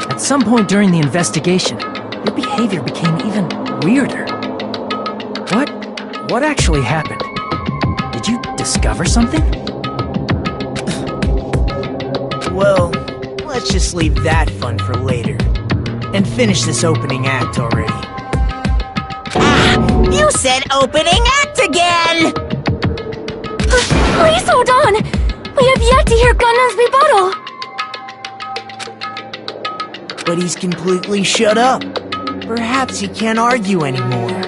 At some point during the investigation, your behavior became even weirder. What actually happened? Did you discover something? Well, let's just leave that fun for later. And finish this opening act already. Ah! You said opening act again! Please hold on! We have yet to hear Gunnan's rebuttal! But he's completely shut up. Perhaps he can't argue anymore.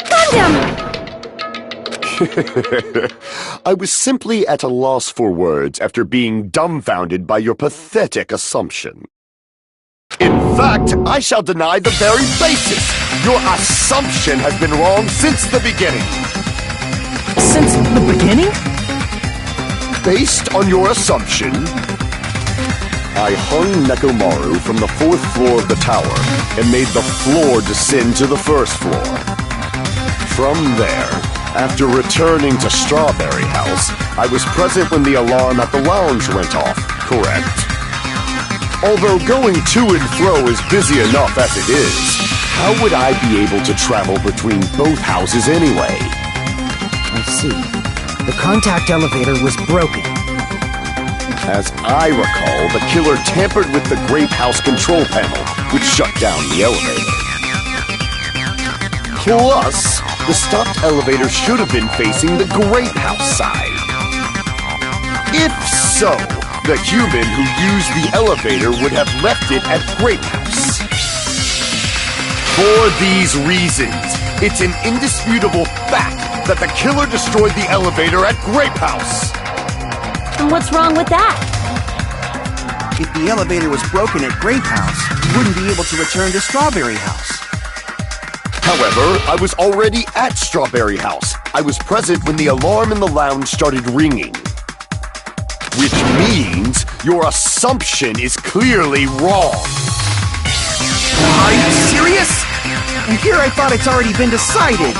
Gundam! I was simply at a loss for words after being dumbfounded by your pathetic assumption. In fact, I shall deny the very basis. Your assumption has been wrong since the beginning. Since the beginning? Based on your assumption, I hung Nekomaru from the 4th floor of the tower and made the floor descend to the 1st floor. From there, after returning to Strawberry House, I was present when the alarm at the lounge went off, correct? Although going to and fro is busy enough as it is, how would I be able to travel between both houses anyway? I see. The contact elevator was broken. As I recall, the killer tampered with the Grape House control panel, which shut down the elevator. Plus, the stopped elevator should have been facing the Grape House side. If so, the human who used the elevator would have left it at Grape House. For these reasons, it's an indisputable fact that the killer destroyed the elevator at Grape House. And what's wrong with that? If the elevator was broken at Grape House, you wouldn't be able to return to Strawberry House. However, I was already at Strawberry House. I was present when the alarm in the lounge started ringing. Which means your assumption is clearly wrong. Are you serious? And here I thought it's already been decided.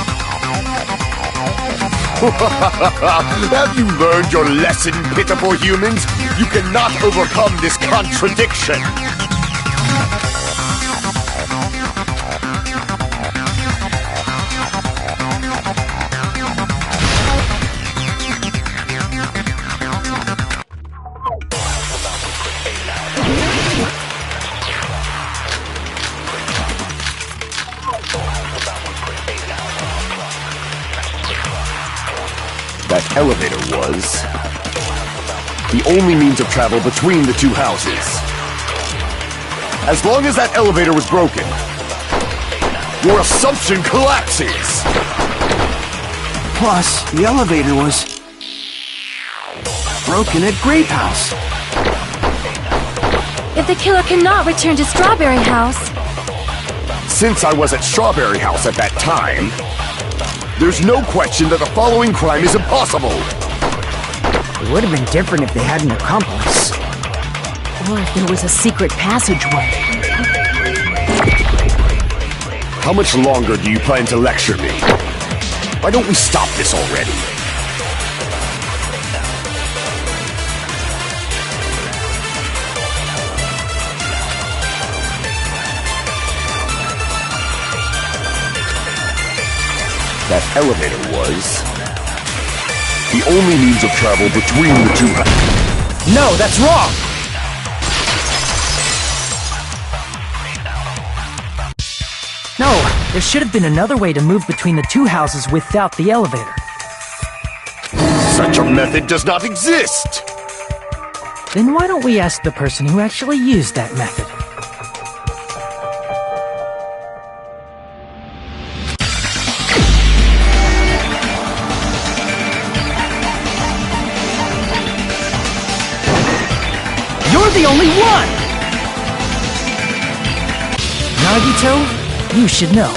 Have you learned your lesson, pitiful humans? You cannot overcome this contradiction. That elevator was the only means of travel between the two houses. As long as that elevator was broken, your assumption collapses. Plus, the elevator was broken at Grape House. If the killer cannot return to Strawberry House... Since I was at Strawberry House at that time, there's no question that the following crime is impossible. It would have been different if they had an accomplice. Or if there was a secret passageway. How much longer do you plan to lecture me? Why don't we stop this already? That elevator was the only means of travel between the two houses. No, that's wrong! No, there should have been another way to move between the two houses without the elevator. Such a method does not exist! Then why don't we ask the person who actually used that method? You're the only one! Nagito, you should know.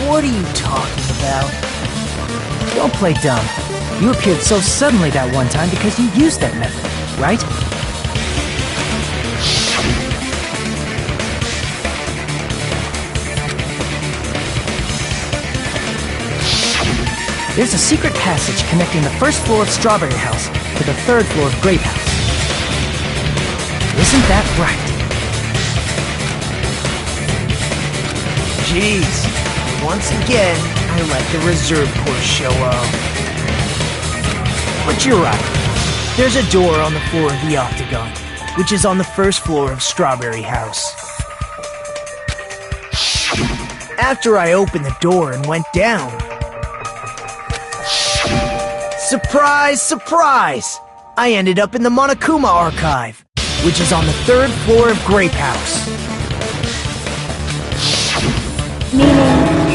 What are you talking about? Don't play dumb. You appeared so suddenly that one time because you used that method, right? There's a secret passage connecting the first floor of Strawberry House to the third floor of Grape House. Isn't that right? Jeez. Once again, I let the reserve course show up. But you're right. There's a door on the floor of the Octagon, which is on the first floor of Strawberry House. After I opened the door and went down... Surprise, surprise! I ended up in the Monokuma Archive, which is on the third floor of Grape House. Meaning,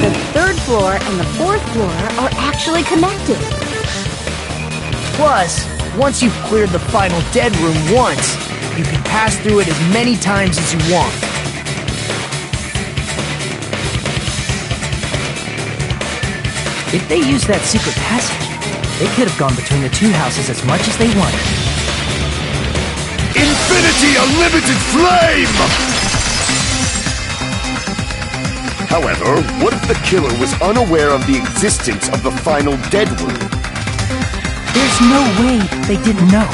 the third floor and the fourth floor are actually connected. Plus, once you've cleared the final dead room once, you can pass through it as many times as you want. If they used that secret passage, they could have gone between the two houses as much as they wanted. Infinity Unlimited Flame! However, what if the killer was unaware of the existence of the final dead room? There's no way they didn't know.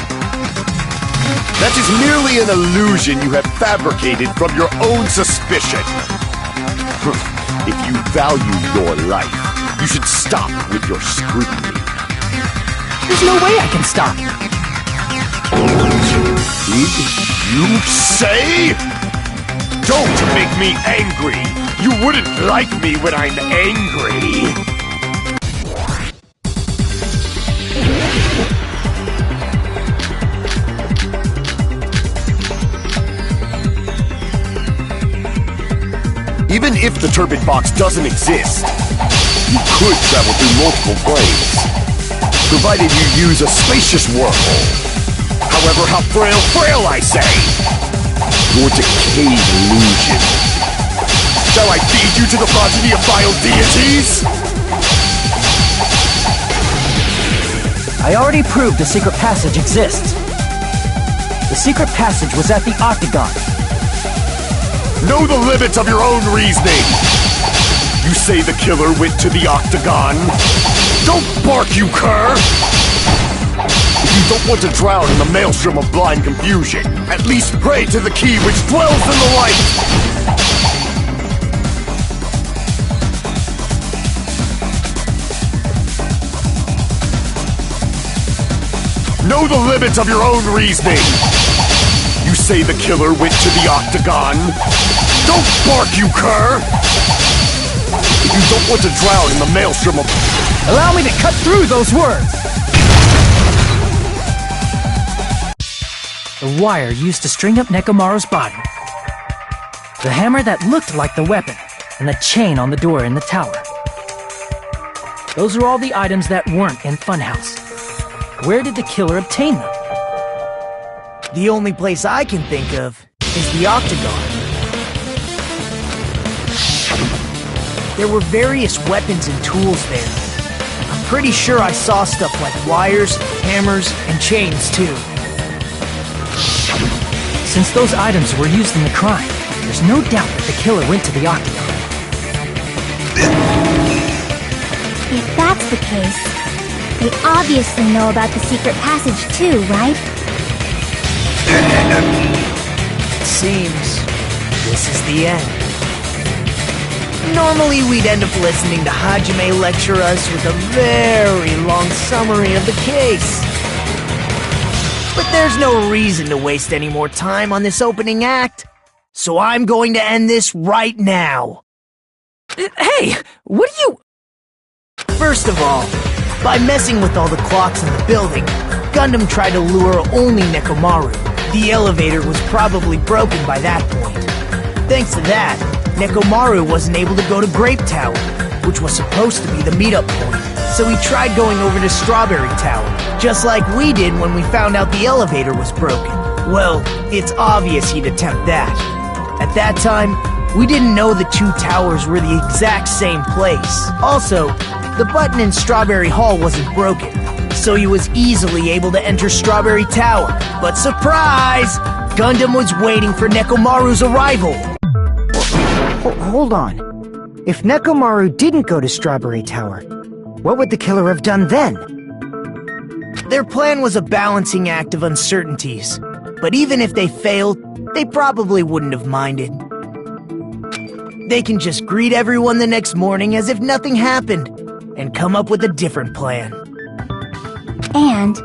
That is merely an illusion you have fabricated from your own suspicion. If you value your life, you should stop with your scrutiny. There's no way I can stop. Did you say? Don't make me angry! You wouldn't like me when I'm angry! Even if the turbid box doesn't exist, you could travel through multiple planes, provided you use a spacious wormhole. However, how frail I say! Your decayed illusion. Shall I feed you to the progeny of vile deities? I already proved the secret passage exists. The secret passage was at the Octagon. Know the limits of your own reasoning! You say the killer went to the Octagon? Don't bark, you cur! If you don't want to drown in the maelstrom of blind confusion, at least pray to the key which dwells in the light! Know the limits of your own reasoning! You say the killer went to the Octagon? Don't bark, you cur! If you don't want to drown in the maelstrom of... Allow me to cut through those words! The wire used to string up Nekomaru's body. The hammer that looked like the weapon, and the chain on the door in the tower. Those are all the items that weren't in Funhouse. Where did the killer obtain them? The only place I can think of is the Octagon. There were various weapons and tools there. I'm pretty sure I saw stuff like wires, hammers, and chains too. Since those items were used in the crime, there's no doubt that the killer went to the Octagon. If that's the case, they obviously know about the secret passage too, right? It seems this is the end. Normally we'd end up listening to Hajime lecture us with a very long summary of the case. But there's no reason to waste any more time on this opening act, so I'm going to end this right now. Hey, what are you... First of all, by messing with all the clocks in the building, Gundam tried to lure only Nekomaru. The elevator was probably broken by that point. Thanks to that, Nekomaru wasn't able to go to Grape Tower, which was supposed to be the meetup point. So he tried going over to Strawberry Tower, just like we did when we found out the elevator was broken. Well, it's obvious he'd attempt that. At that time, we didn't know the two towers were the exact same place. Also, the button in Strawberry Hall wasn't broken, so he was easily able to enter Strawberry Tower. But surprise! Gundam was waiting for Nekomaru's arrival. Hold on. If Nekomaru didn't go to Strawberry Tower, What would the killer have done then? Their plan was a balancing act of uncertainties. But even if they failed, they probably wouldn't have minded. They can just greet everyone the next morning as if nothing happened, and come up with a different plan. And,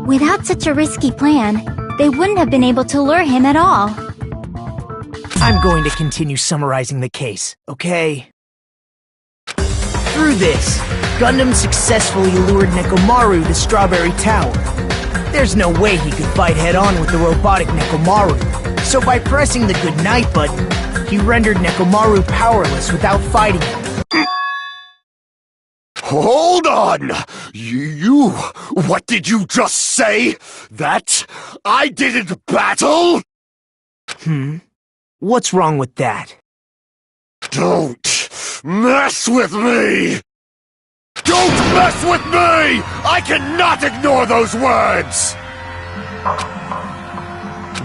without such a risky plan, they wouldn't have been able to lure him at all. I'm going to continue summarizing the case, okay? Through this, Gundam successfully lured Nekomaru to Strawberry Tower. There's no way he could fight head-on with the robotic Nekomaru, so by pressing the goodnight button, he rendered Nekomaru powerless without fighting him. Hold on! What did you just say? That I didn't battle? What's wrong with that? Don't mess with me! Don't mess with me! I cannot ignore those words!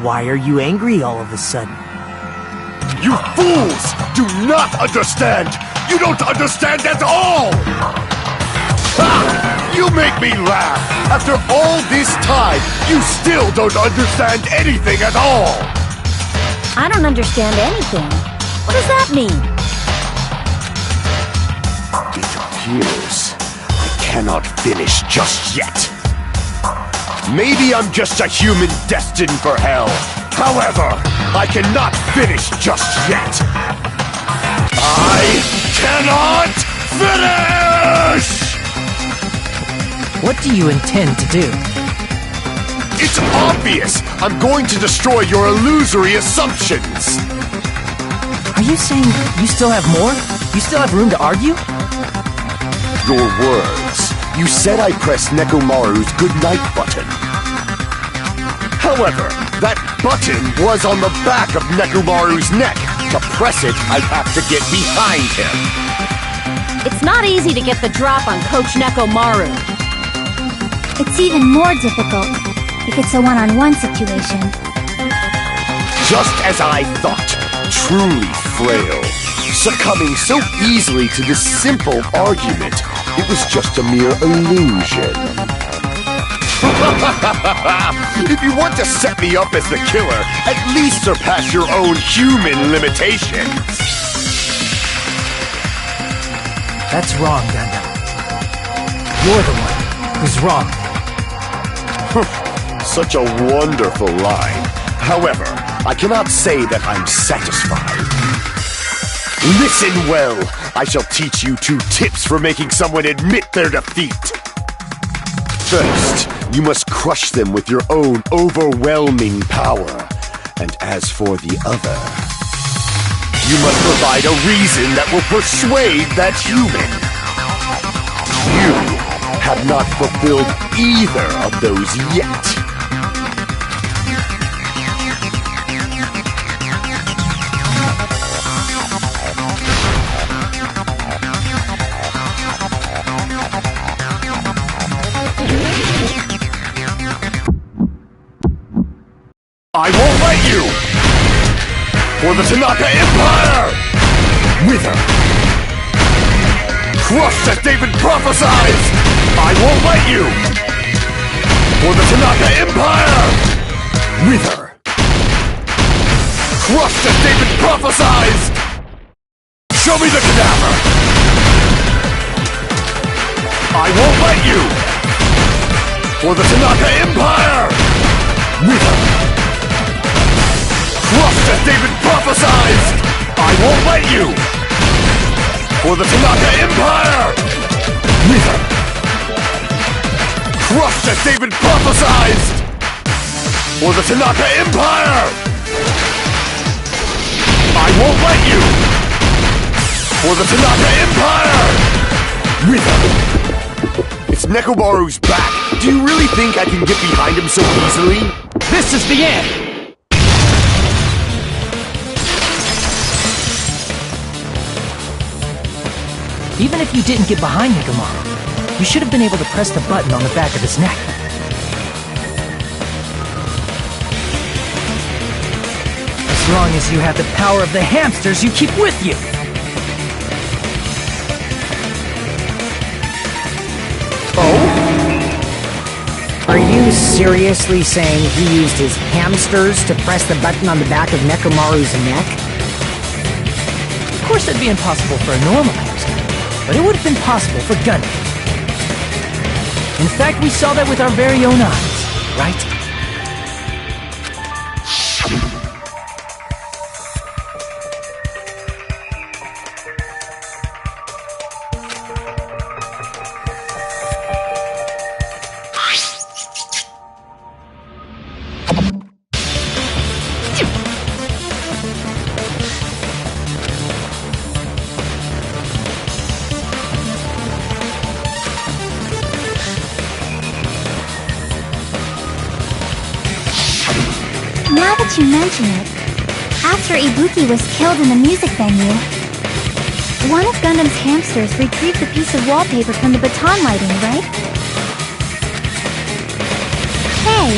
Why are you angry all of a sudden? You fools do not understand! You don't understand at all! Ha! You make me laugh! After all this time, you still don't understand anything at all! I don't understand anything. What does that mean? It appears I cannot finish just yet. Maybe I'm just a human destined for hell. However, I cannot finish just yet. I cannot finish! What do you intend to do? It's obvious! I'm going to destroy your illusory assumptions! Are you saying you still have more? You still have room to argue? Your words. You said I pressed Nekomaru's goodnight button. However, that button was on the back of Nekomaru's neck. To press it, I'd have to get behind him. It's not easy to get the drop on Coach Nekomaru. It's even more difficult if it's a one-on-one situation. Just as I thought, truly frail. Succumbing so easily to this simple argument, it was just a mere illusion. If you want to set me up as the killer, at least surpass your own human limitations. That's wrong, Gundam. You're the one who's wrong. Such a wonderful line. However, I cannot say that I'm satisfied. Listen well. I shall teach you 2 tips for making someone admit their defeat. First, you must crush them with your own overwhelming power. And as for the other, you must provide a reason that will persuade that human. You have not fulfilled either of those yet. I won't let you! For the Tanaka Empire! Wither! Crushed as David prophesied! I won't let you! For the Tanaka Empire! Wither! Crushed as David prophesied! Show me the cadaver! I won't let you! For the Tanaka Empire! Wither! Crushed as David prophesied! I won't let you! For the Tanaka Empire! Wither! Crushed as David prophesied! For the Tanaka Empire! I won't let you! For the Tanaka Empire! Wither! It's Nekomaru's back. Do you really think I can get behind him so easily? This is the end! Even if you didn't get behind Nekomaru, you should have been able to press the button on the back of his neck. As long as you have the power of the hamsters you keep with you! Are you seriously saying he used his hamsters to press the button on the back of Nekomaru's neck? Of course that'd be impossible for a normal hamster, but it would have been possible for Gundam. In fact, we saw that with our very own eyes, right? Now that you mention it, after Ibuki was killed in the music venue, one of Gundam's hamsters retrieved the piece of wallpaper from the baton lighting, right? Hey,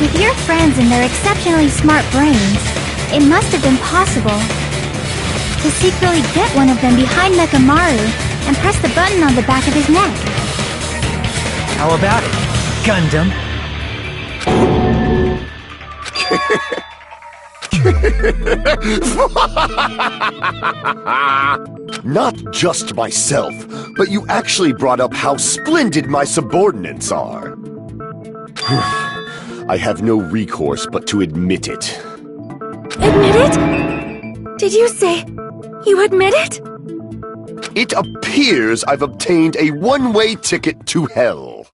with your friends and their exceptionally smart brains, it must have been possible to secretly get one of them behind Nekomaru and press the button on the back of his neck. How about it, Gundam? Not just myself, but you actually brought up how splendid my subordinates are. I have no recourse but to admit it. Admit it? Did you say you admit it? It appears I've obtained a one-way ticket to hell.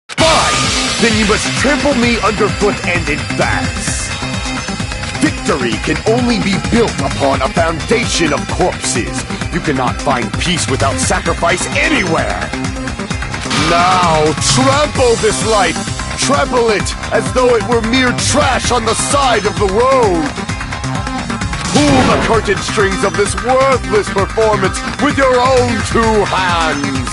Fine! Then you must trample me underfoot and advance. Victory can only be built upon a foundation of corpses. You cannot find peace without sacrifice anywhere. Now, trample this life. Trample it as though it were mere trash on the side of the road. Pull the curtain strings of this worthless performance with your own two hands.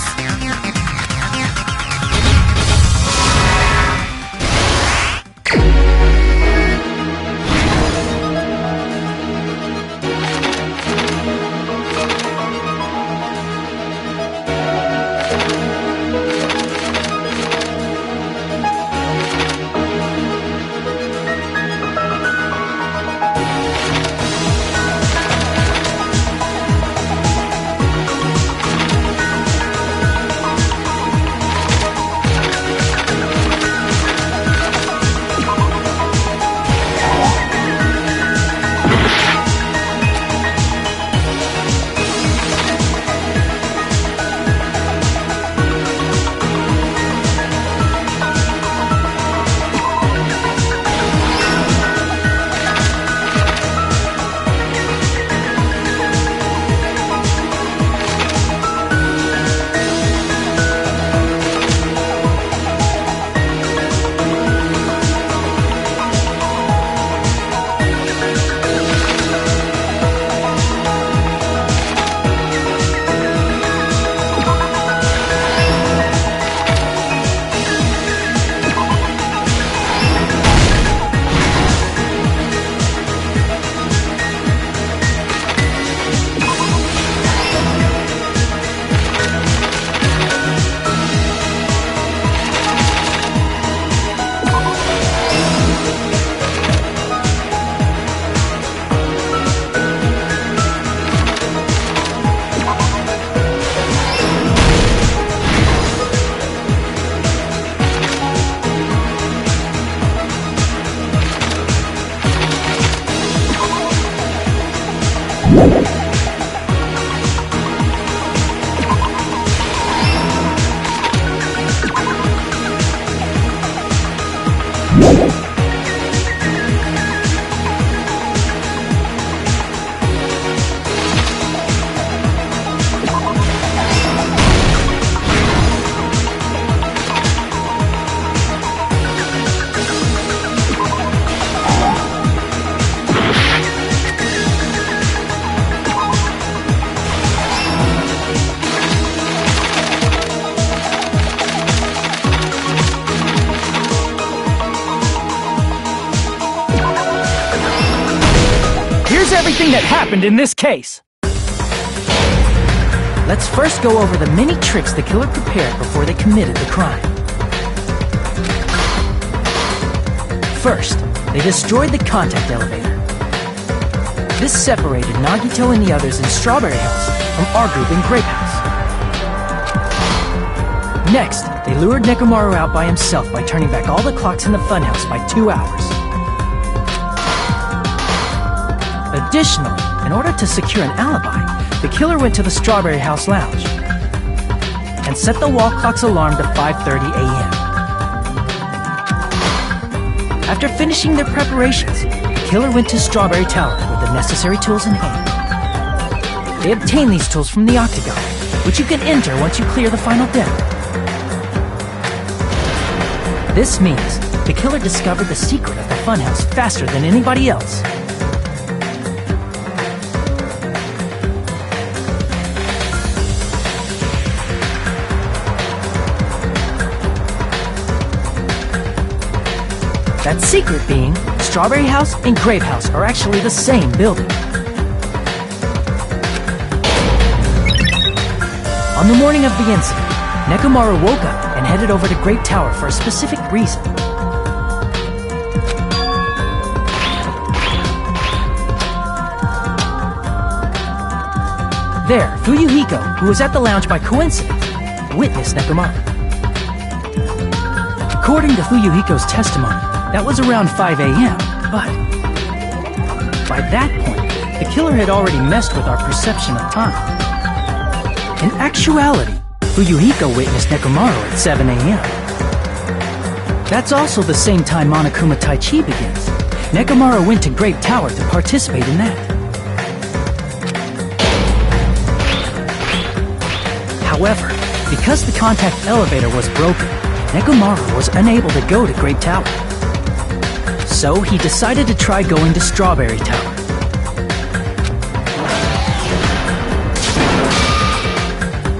Everything that happened in this case. Let's first go over the many tricks the killer prepared before they committed the crime. First, they destroyed the contact elevator. This separated Nagito and the others in Strawberry House from our group in Grape House. Next, they lured Nekomaru out by himself by turning back all the clocks in the funhouse by 2 hours. Additionally, in order to secure an alibi, the killer went to the Strawberry House lounge and set the wall clock's alarm to 5:30 a.m. After finishing their preparations, the killer went to Strawberry Tower with the necessary tools in hand. They obtained these tools from the Octagon, which you can enter once you clear the final deck. This means the killer discovered the secret of the funhouse faster than anybody else. That secret being, Strawberry House and Grape House are actually the same building. On the morning of the incident, Nekomaru woke up and headed over to Grape Tower for a specific reason. There, Fuyuhiko, who was at the lounge by coincidence, witnessed Nekomaru. According to Fuyuhiko's testimony, that was around 5 a.m., but by that point, the killer had already messed with our perception of time. In actuality, Fuyuhiko witnessed Nekomaru at 7 a.m. That's also the same time Monokuma Tai Chi begins. Nekomaru went to Grape Tower to participate in that. However, because the contact elevator was broken, Nekomaru was unable to go to Grape Tower. So he decided to try going to Strawberry Tower.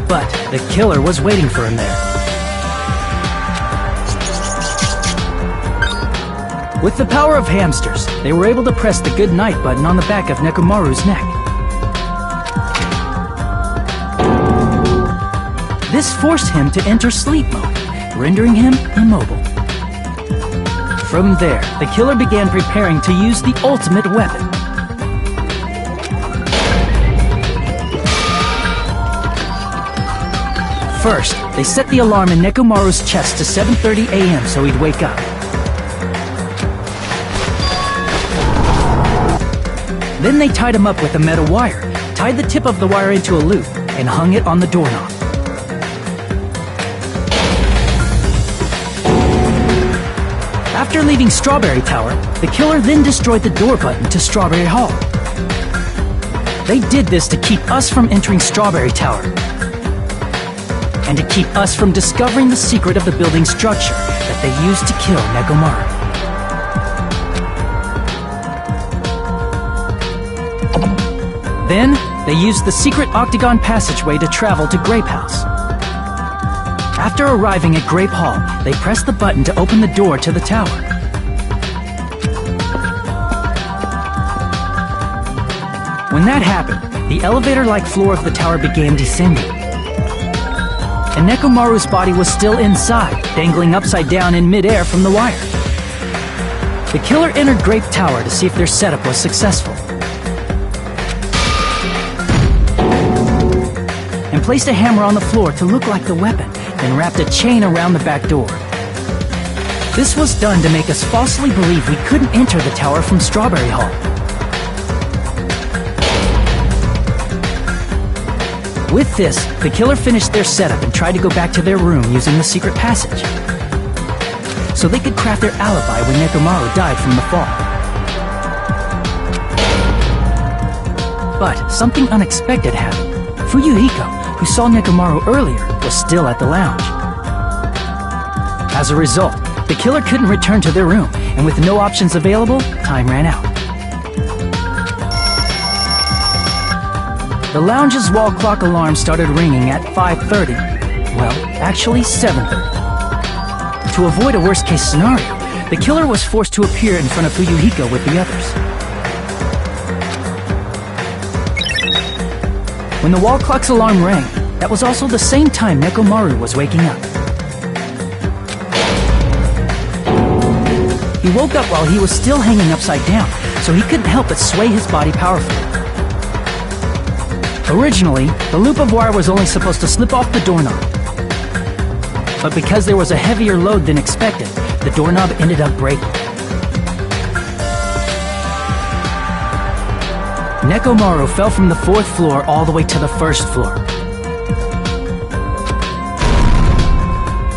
But the killer was waiting for him there. With the power of hamsters, they were able to press the good night button on the back of Nekomaru's neck. This forced him to enter sleep mode, rendering him immobile. From there, the killer began preparing to use the ultimate weapon. First, they set the alarm in Nekomaru's chest to 7:30 a.m. so he'd wake up. Then they tied him up with a metal wire, tied the tip of the wire into a loop, and hung it on the doorknob. After leaving Strawberry Tower, the killer then destroyed the door button to Strawberry Hall. They did this to keep us from entering Strawberry Tower, and to keep us from discovering the secret of the building structure that they used to kill Nekomaru. Then, they used the secret octagon passageway to travel to Grape House. After arriving at Grape Hall, they pressed the button to open the door to the tower. When that happened, the elevator-like floor of the tower began descending. And Nekomaru's body was still inside, dangling upside down in midair from the wire. The killer entered Grape Tower to see if their setup was successful, and placed a hammer on the floor to look like the weapon, then wrapped a chain around the back door. This was done to make us falsely believe we couldn't enter the tower from Strawberry Hall. With this, the killer finished their setup and tried to go back to their room using the secret passage, so they could craft their alibi when Nekomaru died from the fall. But something unexpected happened. Fuyuhiko, who saw Nekomaru earlier, was still at the lounge. As a result, the killer couldn't return to their room, and with no options available, time ran out. The lounge's wall clock alarm started ringing at 5:30. Well, actually 7:30. To avoid a worst-case scenario, the killer was forced to appear in front of Fuyuhiko with the others. When the wall clock's alarm rang, that was also the same time Nekomaru was waking up. He woke up while he was still hanging upside down, so he couldn't help but sway his body powerfully. Originally, the loop of wire was only supposed to slip off the doorknob. But because there was a heavier load than expected, the doorknob ended up breaking. Nekomaru fell from the 4th floor all the way to the 1st floor.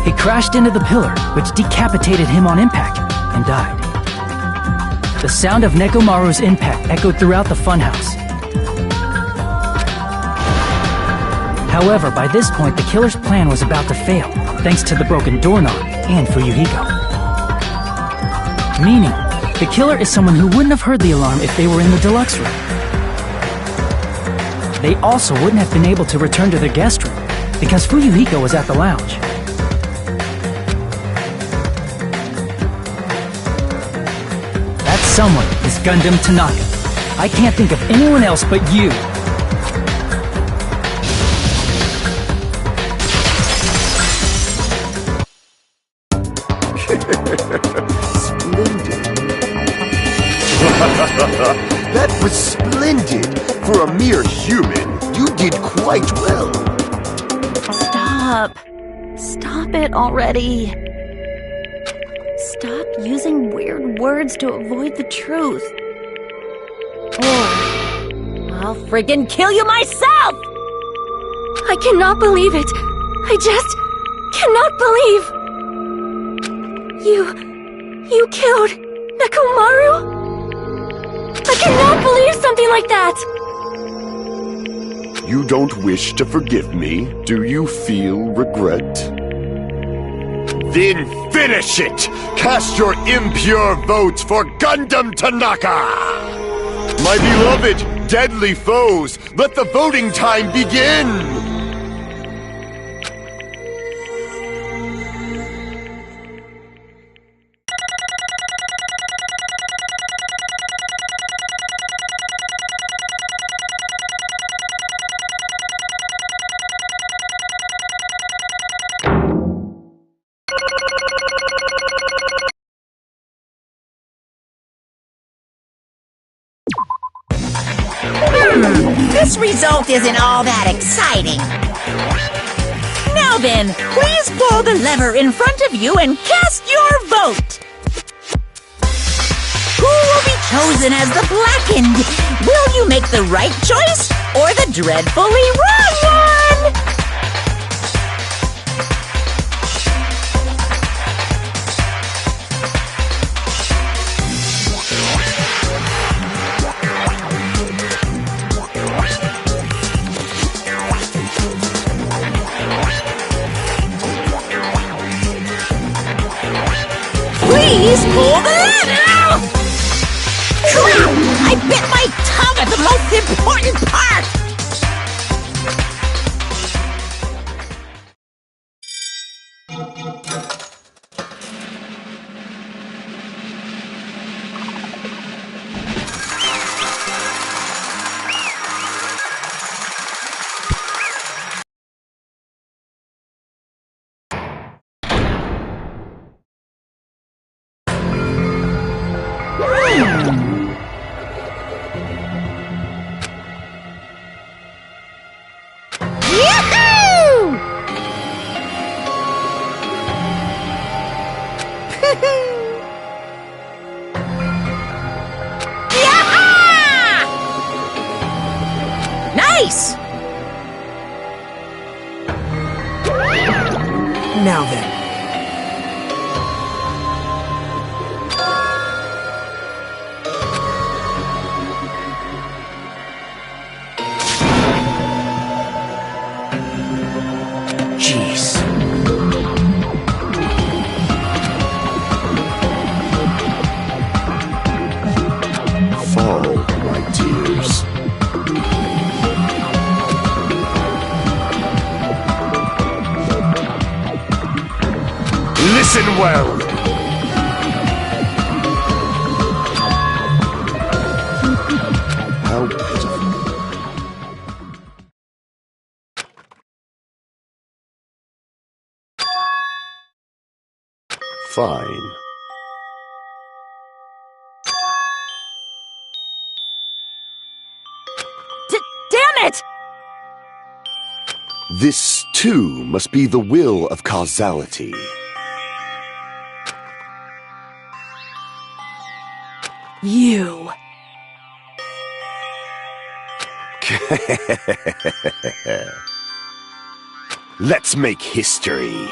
He crashed into the pillar, which decapitated him on impact, and died. The sound of Nekomaru's impact echoed throughout the funhouse. However, by this point, the killer's plan was about to fail, thanks to the broken doorknob and Fuyuhiko. Meaning, the killer is someone who wouldn't have heard the alarm if they were in the deluxe room. They also wouldn't have been able to return to their guest room, because Fuyuhiko was at the lounge. That someone is Gundam Tanaka. I can't think of anyone else but you. Splendid. That was splendid. For a mere human, you did quite well. Stop. Stop it already. Stop using weird words to avoid the truth. Or I'll friggin' kill you myself! I cannot believe it. I just cannot believe. You killed Nekomaru? I cannot believe something like that! You don't wish to forgive me? Do you feel regret? Then finish it! Cast your impure votes for Gundam Tanaka! My beloved, deadly foes, let the voting time begin! This result isn't all that exciting. Now then, please pull the lever in front of you and cast your vote. Who will be chosen as the blackened? Will you make the right choice or the dreadfully wrong one? Please pull the lever! Crap! I bit my tongue at the most important part! Nice! Now then. Jeez. Fall, my tears. Listen well! How pitiful. Fine. This, too, must be the will of causality. You. Let's make history.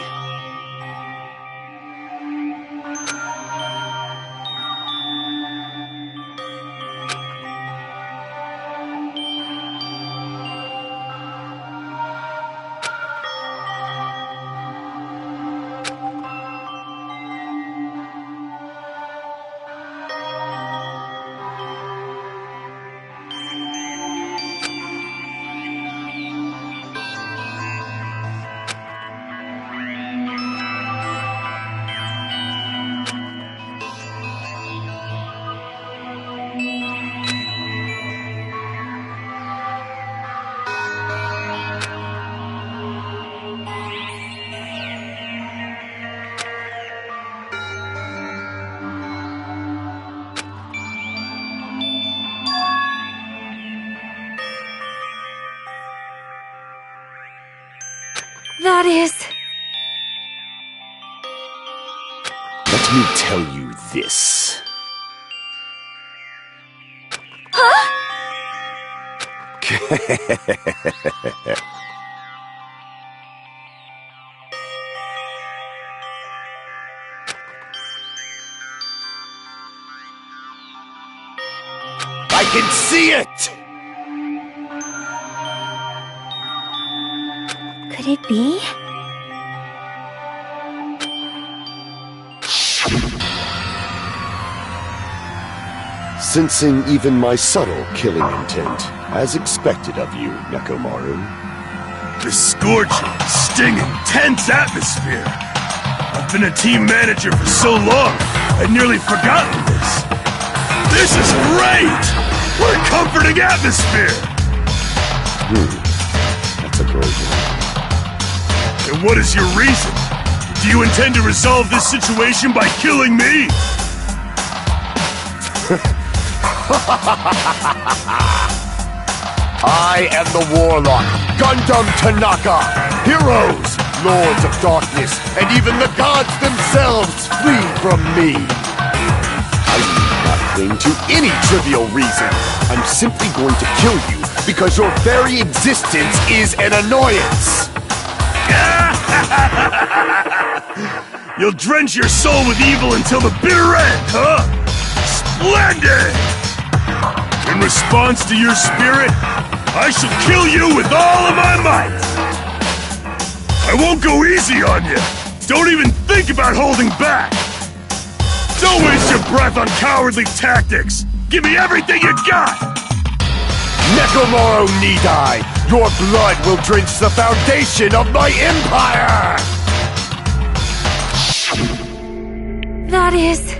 That is... Let me tell you this. Huh? I can see it! Could it be? Sensing even my subtle killing intent, as expected of you, Nekomaru. The scorching, stinging, tense atmosphere. I've been a team manager for so long, I'd nearly forgotten this. This is great! What a comforting atmosphere! That's a version. And what is your reason? Do you intend to resolve this situation by killing me? I am the Warlock, Gundam Tanaka! Heroes, Lords of Darkness, and even the gods themselves flee from me! I need not cling to any trivial reason. I'm simply going to kill you because your very existence is an annoyance! You'll drench your soul with evil until the bitter end, huh? Splendid! In response to your spirit, I shall kill you with all of my might! I won't go easy on you! Don't even think about holding back! Don't waste your breath on cowardly tactics! Give me everything you got! Nekomaru Nidai, your blood will drench the foundation of my empire! That is...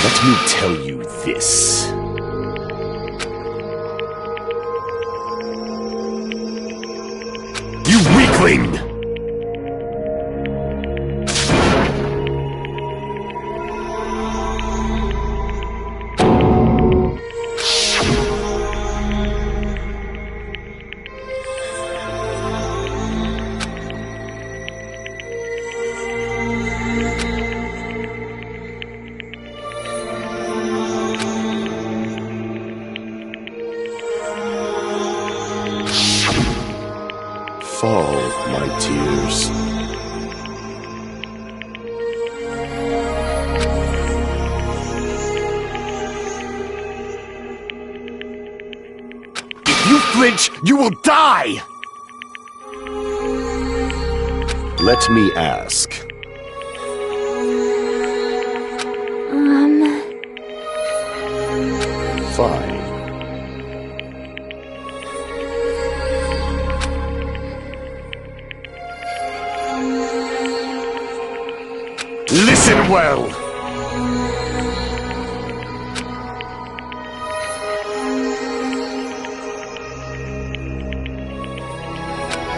Let me tell you this. You weakling! Fall, my tears. If you flinch, you will die! Let me ask. Fine. Listen well!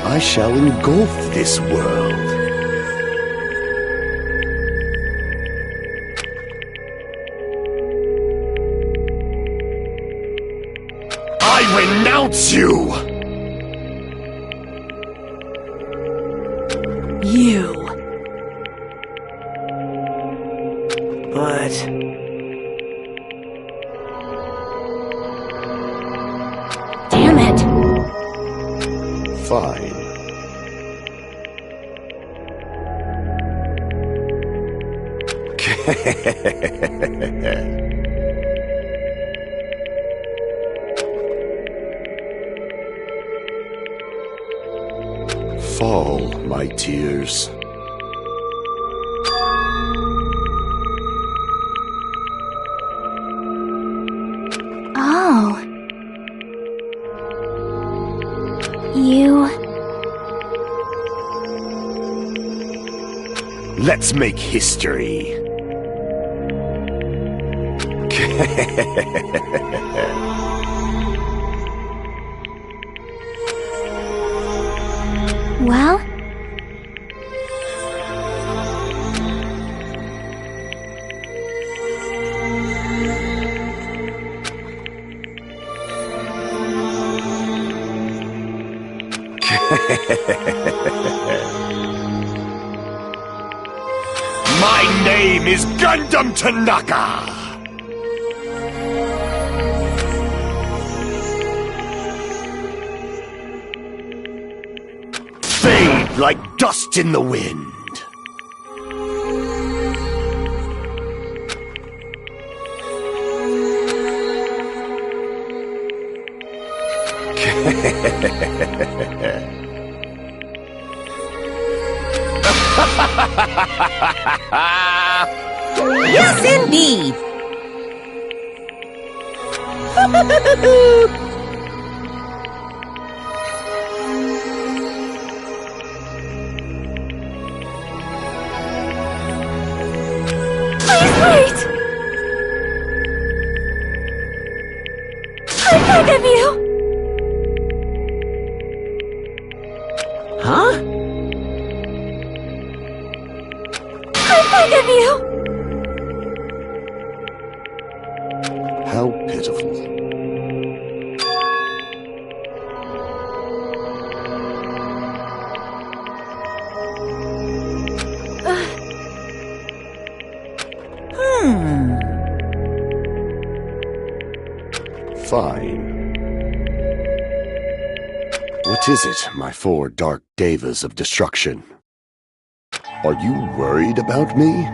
I shall engulf this world. I renounce you! You. But... Damn it! Fine. Fall, my tears. Oh. You... Let's make history. Well? My name is Gundam Tanaka! Fade like dust in the wind. Yes, indeed. Please wait! I beg of you! Huh? I beg of you! How pitiful. Fine. What is it, my four dark devas of destruction? Are you worried about me?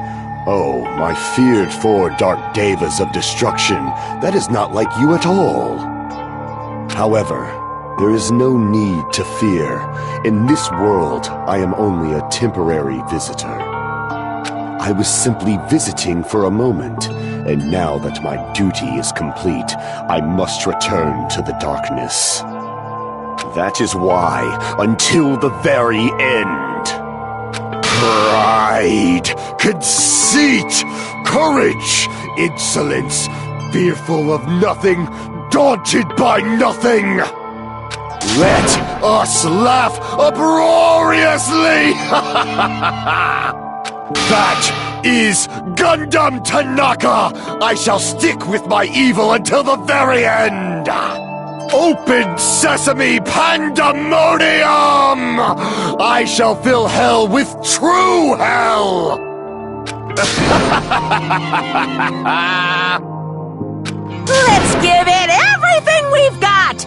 Oh, my feared four dark devas of destruction, that is not like you at all. However, there is no need to fear. In this world, I am only a temporary visitor. I was simply visiting for a moment, and now that my duty is complete, I must return to the darkness. That is why, until the very end, pride, conceit, courage, insolence, fearful of nothing, daunted by nothing. Let us laugh uproariously! That is Gundam Tanaka! I shall stick with my evil until the very end! Open sesame pandemonium! I shall fill hell with true hell! Let's give it everything we've got!